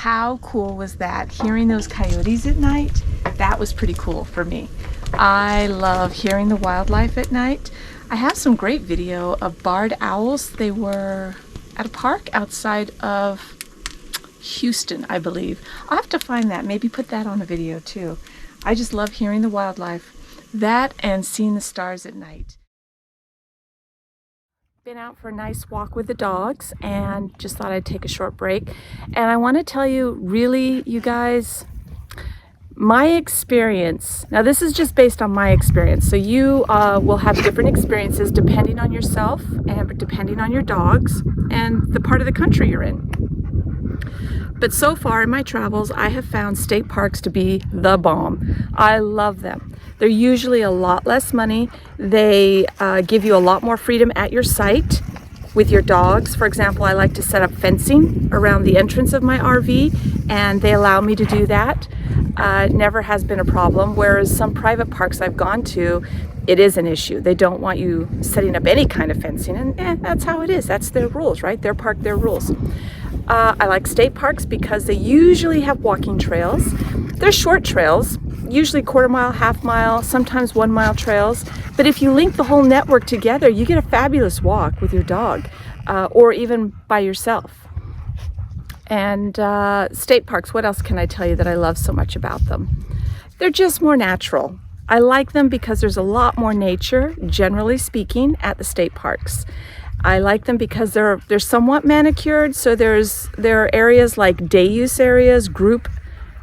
How cool was that? Hearing those coyotes at night, that was pretty cool for me. I love hearing the wildlife at night. I have some great video of barred owls. They were at a park outside of Houston, I believe. I'll have to find that, maybe put that on a video too. I just love hearing the wildlife. That and seeing the stars at night. Been out for a nice walk with the dogs and just thought I'd take a short break. And I want to tell you, really, you guys, my experience, now this is just based on my experience, so you will have different experiences depending on yourself and depending on your dogs and the part of the country you're in. But so far in my travels, I have found state parks to be the bomb. I love them. They're usually a lot less money. They give you a lot more freedom at your site with your dogs. For example, I like to set up fencing around the entrance of my RV, and they allow me to do that. It never has been a problem, whereas some private parks I've gone to, it is an issue. They don't want you setting up any kind of fencing, and that's how it is. That's their rules, right? Their park, their rules. I like state parks because they usually have walking trails. They're short trails, usually quarter mile, half mile, sometimes 1 mile trails. But if you link the whole network together, you get a fabulous walk with your dog or even by yourself. And state parks, what else can I tell you that I love so much about them? They're just more natural. I like them because there's a lot more nature, generally speaking, at the state parks. I like them because they're somewhat manicured. So there are areas like day use areas, group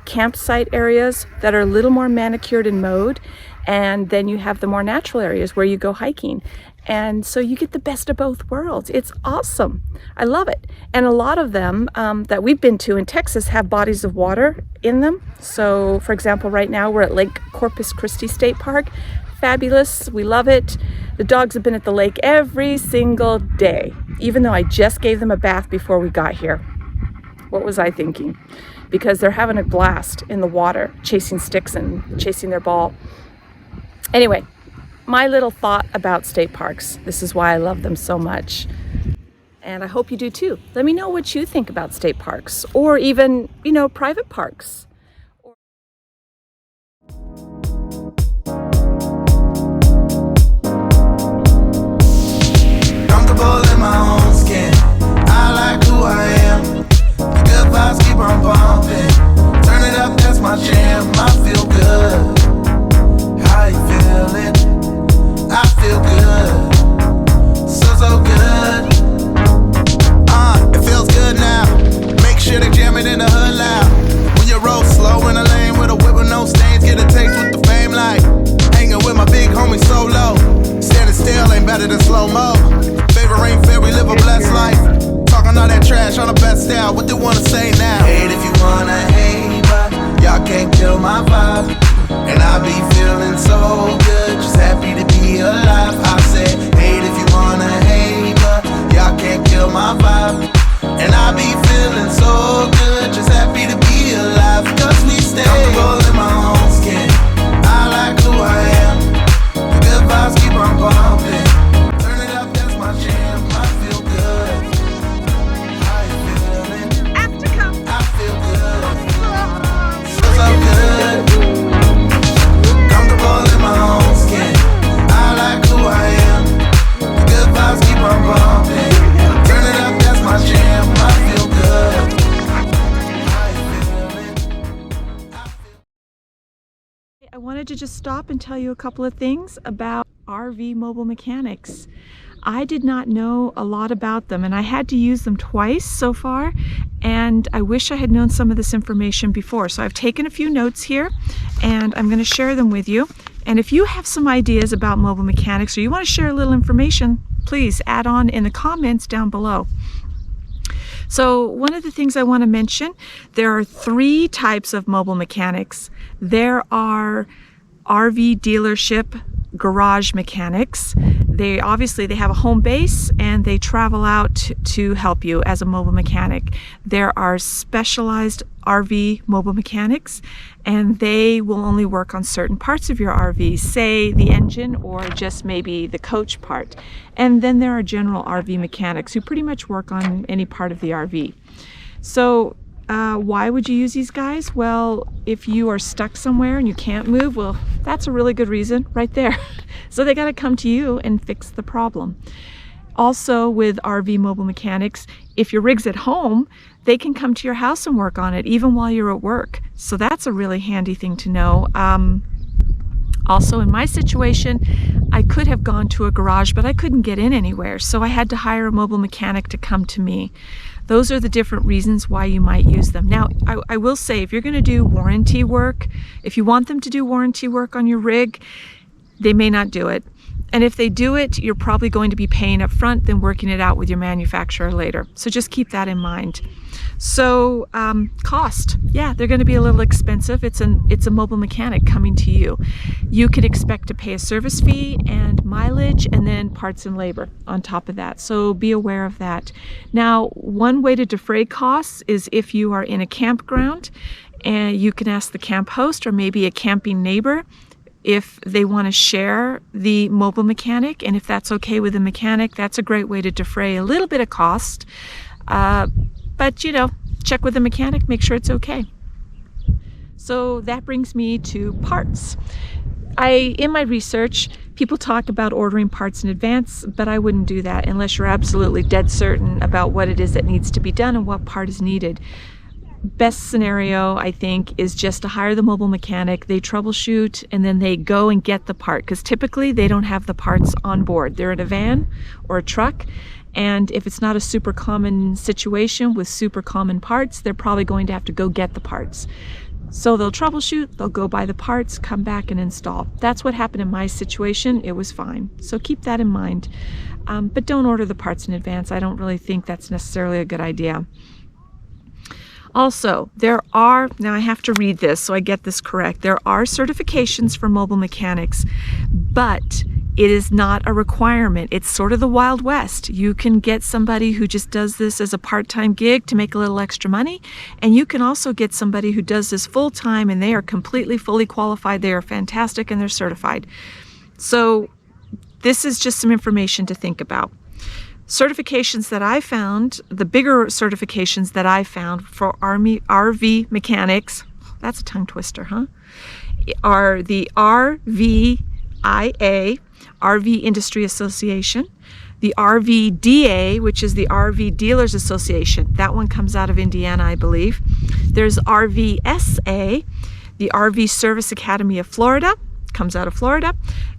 campsite areas that are a little more manicured and mowed. And then you have the more natural areas where you go hiking. And so you get the best of both worlds. It's awesome. I love it. And a lot of them that we've been to in Texas have bodies of water in them. So for example, right now we're at Lake Corpus Christi State Park. Fabulous. We love it. The dogs have been at the lake every single day, even though I just gave them a bath before we got here. What was I thinking? Because they're having a blast in the water, chasing sticks and chasing their ball. Anyway, my little thought about state parks. This is why I love them so much. And I hope you do too. Let me know what you think about state parks or even, private parks. In my own skin, I like who I am. The good vibes keep on pumping. Turn it up, that's my jam. I feel good. How you feeling? I feel good. So good. It feels good now. Make sure they jam it in the hood loud. When you roll slow in a lane with a whip with no stains, get a taste with the fame like hanging with my big homie solo. Standing still ain't better than slow-mo. Ain't fair, we live a blessed life. Talking all that trash on the best style. What they wanna say now? Hate if you wanna hate, but y'all can't kill my vibe. And I be feeling so good, just happy to be alive. I said, hate if you wanna hate, but y'all can't kill my vibe. And I be feeling so good, just happy to be alive. Cause we stay comfortable in my own skin. I like who I am. The good vibes keep on pumping. I wanted to just stop and tell you a couple of things about RV mobile mechanics. I did not know a lot about them, and I had to use them twice so far, and I wish I had known some of this information before. So I've taken a few notes here, and I'm going to share them with you. And if you have some ideas about mobile mechanics or you want to share a little information, please add on in the comments down below. So one of the things I want to mention, there are 3 types of mobile mechanics. There are RV dealership garage mechanics. They have a home base and they travel out to help you as a mobile mechanic. There are specialized RV mobile mechanics, and they will only work on certain parts of your RV, say the engine or just maybe the coach part. And then there are general RV mechanics who pretty much work on any part of the RV. So Why would you use these guys? Well, if you are stuck somewhere and you can't move, well, that's a really good reason right there. So they got to come to you and fix the problem. Also with RV mobile mechanics, if your rig's at home, they can come to your house and work on it even while you're at work. So that's a really handy thing to know. Also in my situation, I could have gone to a garage, but I couldn't get in anywhere. So I had to hire a mobile mechanic to come to me. Those are the different reasons why you might use them. Now, I will say, if you're going to do warranty work, if you want them to do warranty work on your rig, they may not do it. And if they do it, you're probably going to be paying up front, then working it out with your manufacturer later. So just keep that in mind. So cost, yeah, they're going to be a little expensive. It's a mobile mechanic coming to you. You could expect to pay a service fee and mileage and then parts and labor on top of that. So be aware of that. Now, one way to defray costs is if you are in a campground, and you can ask the camp host or maybe a camping neighbor if they want to share the mobile mechanic, and if that's okay with the mechanic, that's a great way to defray a little bit of cost. But you know, check with the mechanic, make sure it's okay. So that brings me to parts. In my research, people talk about ordering parts in advance, but I wouldn't do that unless you're absolutely dead certain about what it is that needs to be done and what part is needed. Best scenario, I think, is just to hire the mobile mechanic, they troubleshoot, and then they go and get the part, because typically they don't have the parts on board. They're in a van or a truck, and if it's not a super common situation with super common parts, they're probably going to have to go get the parts. So they'll troubleshoot, they'll go buy the parts, come back and install. That's what happened in my situation. It was fine. So keep that in mind. But don't order the parts in advance. I don't really think that's necessarily a good idea. Also, now I have to read this so I get this correct. There are certifications for mobile mechanics, but it is not a requirement. It's sort of the Wild West. You can get somebody who just does this as a part-time gig to make a little extra money, and you can also get somebody who does this full-time and they are completely fully qualified. They are fantastic and they're certified. So this is just some information to think about. Certifications that I found, the bigger certifications that I found for RV mechanics, that's a tongue twister, huh? Are the RVIA, RV Industry Association, the RVDA, which is the RV Dealers Association. That one comes out of Indiana, I believe. There's RVSA, the RV Service Academy of Florida, comes out of Florida,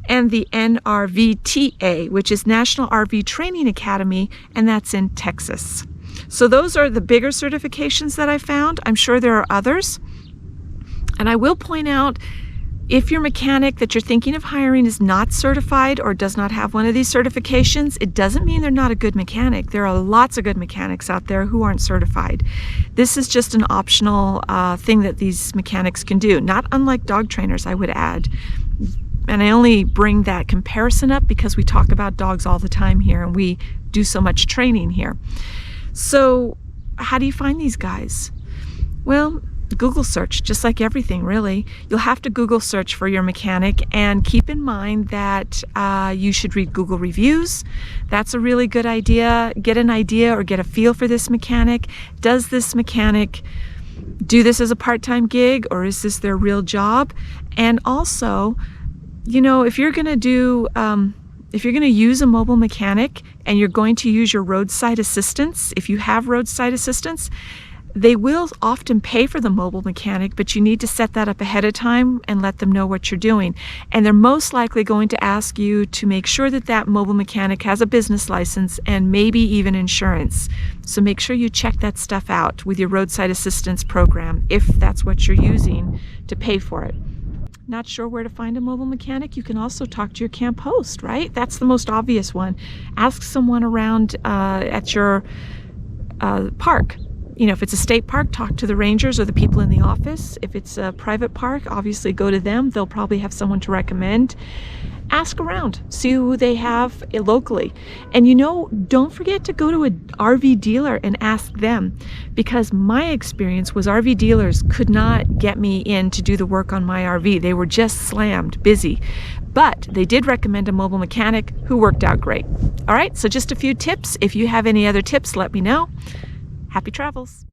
and the NRVTA, which is National RV Training Academy, and that's in Texas. So those are the bigger certifications that I found. I'm sure there are others. And I will point out, if your mechanic that you're thinking of hiring is not certified or does not have one of these certifications, it doesn't mean they're not a good mechanic. There are lots of good mechanics out there who aren't certified. This is just an optional thing that these mechanics can do, not unlike dog trainers, I would add. And I only bring that comparison up because we talk about dogs all the time here and we do so much training here. So how do you find these guys? Well, Google search, just like everything really. You'll have to Google search for your mechanic, and keep in mind that you should read Google reviews. That's a really good idea. Get an idea or get a feel for this mechanic. Does this mechanic do this as a part-time gig, or is this their real job? And also, you know, if you're going to use a mobile mechanic and you're going to use your roadside assistance, if you have roadside assistance, they will often pay for the mobile mechanic, but you need to set that up ahead of time and let them know what you're doing. And they're most likely going to ask you to make sure that that mobile mechanic has a business license and maybe even insurance. So make sure you check that stuff out with your roadside assistance program if that's what you're using to pay for it. Not sure where to find a mobile mechanic? You can also talk to your camp host, right? That's the most obvious one. Ask someone around at your park. You know, if it's a state park, talk to the rangers or the people in the office. If it's a private park, obviously go to them. They'll probably have someone to recommend. Ask around, see who they have locally. And you know, don't forget to go to an RV dealer and ask them, because my experience was RV dealers could not get me in to do the work on my RV. They were just slammed busy. But they did recommend a mobile mechanic who worked out great. All right, so just a few tips. If you have any other tips, let me know. Happy travels.